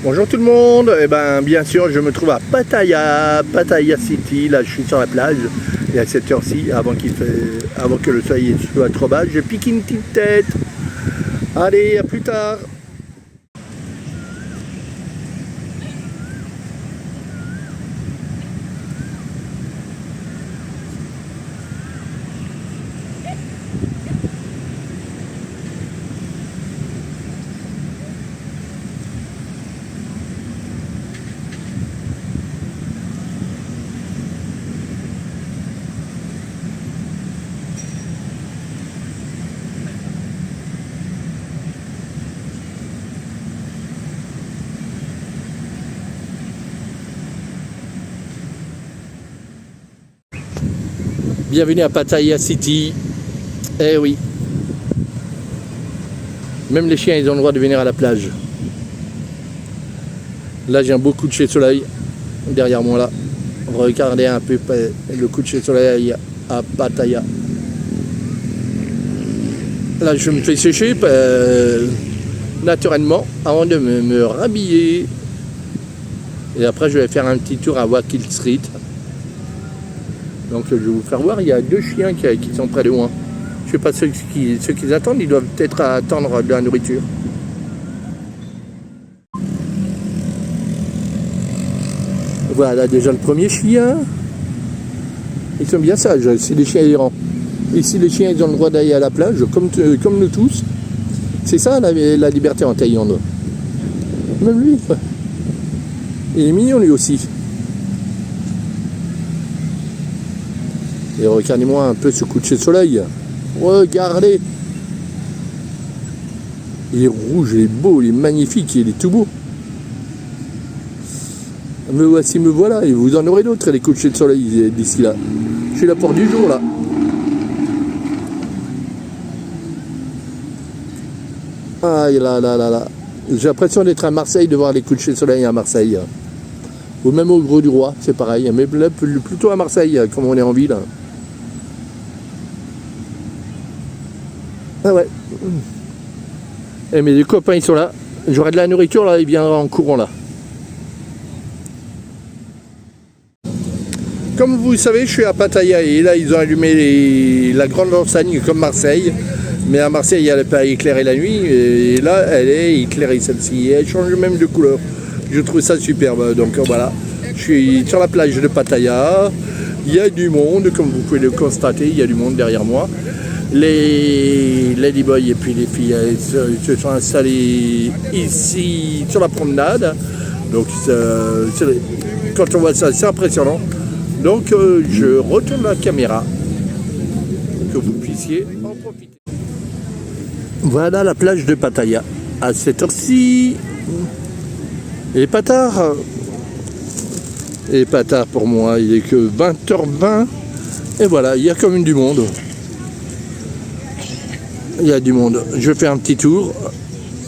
Bonjour tout le monde, et bien sûr je me trouve à Pattaya City, là je suis sur la plage et à cette heure-ci, avant que le soleil soit trop bas, je pique une petite tête. Allez, à plus tard. Bienvenue à Pattaya City. Eh oui. Même les chiens, ils ont le droit de venir à la plage. Là, j'ai un beau coucher de soleil derrière moi là. Regardez un peu le coucher de soleil à Pattaya. Là, je me fais sécher naturellement avant de me rhabiller. Et après, je vais faire un petit tour à Wakil Street. Donc je vais vous faire voir, il y a deux chiens qui sont près de moi. Je ne sais pas ceux qui attendent, ils doivent peut-être attendre de la nourriture. Voilà déjà le premier chien. Ils sont bien sages, c'est des chiens errants. Ici les chiens ils ont le droit d'aller à la plage, comme nous tous. C'est ça la liberté en Thaïlande. Même lui, il est mignon lui aussi. Et regardez-moi un peu ce coucher de soleil. Regardez. Il est rouge, il est beau, il est magnifique, il est tout beau. Me voici, me voilà. Et vous en aurez d'autres, les couchers de soleil d'ici là. Je suis là pour du jour là. Ah là. J'ai l'impression d'être à Marseille, de voir les couchers de soleil à Marseille. Ou même au Gros du Roi, c'est pareil. Mais là, plutôt à Marseille, comme on est en ville. Ah ouais. Et mes copains ils sont là. J'aurai de la nourriture là, ils viendront en courant là. Comme vous savez, je suis à Pattaya et là ils ont allumé la grande enseigne comme Marseille. Mais à Marseille elle n'est pas éclairée la nuit et là elle est éclairée celle-ci. Elle change même de couleur. Je trouve ça superbe. Donc voilà. Je suis sur la plage de Pattaya. Il y a du monde, comme vous pouvez le constater, il y a du monde derrière moi. Les ladyboys et puis les filles se sont installées ici sur la promenade. Donc quand on voit ça, c'est impressionnant. Donc je retourne la caméra que vous puissiez en profiter. Voilà la plage de Pattaya. À cette heure-ci, et pas tard pour moi, il est que 20h20. Et voilà, il y a quand même du monde. Il y a du monde. Je fais un petit tour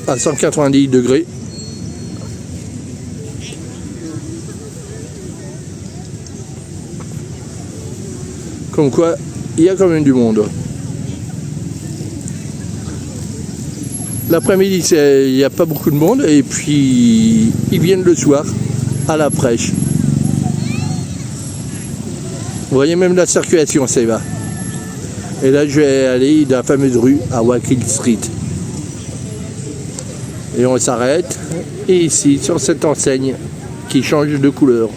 à 190 degrés. Comme quoi, il y a quand même du monde. L'après-midi, il n'y a pas beaucoup de monde. Et puis, ils viennent le soir à la fraîche. Vous voyez même la circulation, ça va. Et là, je vais aller dans la fameuse rue à Wakil Street. Et on s'arrête. Et ici, sur cette enseigne qui change de couleur.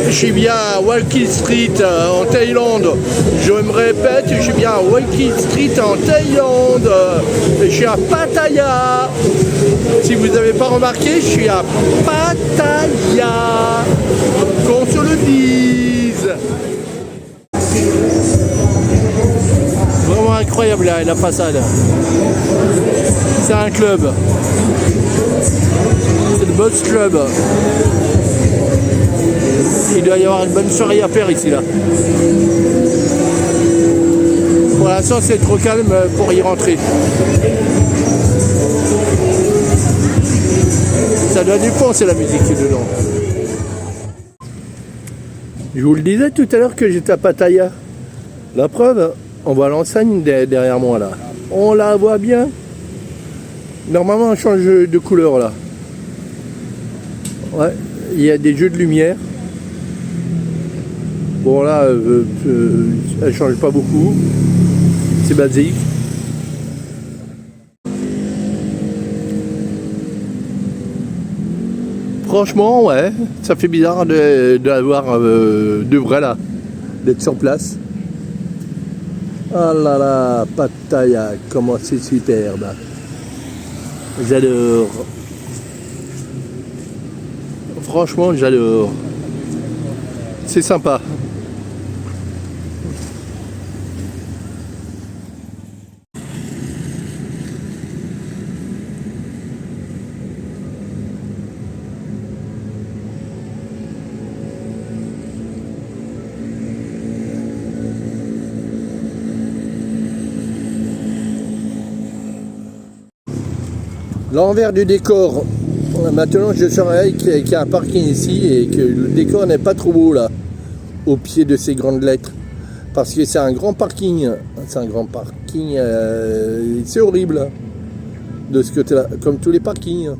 Je suis bien à Wakil Street en Thaïlande. Je me répète, je suis bien à Wakil Street en Thaïlande. Et je suis à Pattaya. Si vous n'avez pas remarqué, je suis à Pattaya. Qu'on se le dise. incroyable la façade. C'est un club. C'est le Boss Club. Il doit y avoir une bonne soirée à faire ici là. Pour l'instant c'est trop calme pour y rentrer. Ça doit du fond, c'est la musique qui est dedans. Je vous le disais tout à l'heure que j'étais à Pattaya. La preuve, on voit l'enseigne derrière moi là. On la voit bien. Normalement on change de couleur là. Ouais, il y a des jeux de lumière. Bon là, elle change pas beaucoup. C'est basique. Franchement, ouais, ça fait bizarre d'avoir de vrai là, d'être sur place. Ah là là, Pattaya, comment c'est superbe. J'adore. Franchement, j'adore. C'est sympa. L'envers du décor. Maintenant, je saurais qu'il y a un parking ici et que le décor n'est pas trop beau là, au pied de ces grandes lettres. Parce que c'est un grand parking. C'est un grand parking. C'est horrible de ce côté-là, comme tous les parkings.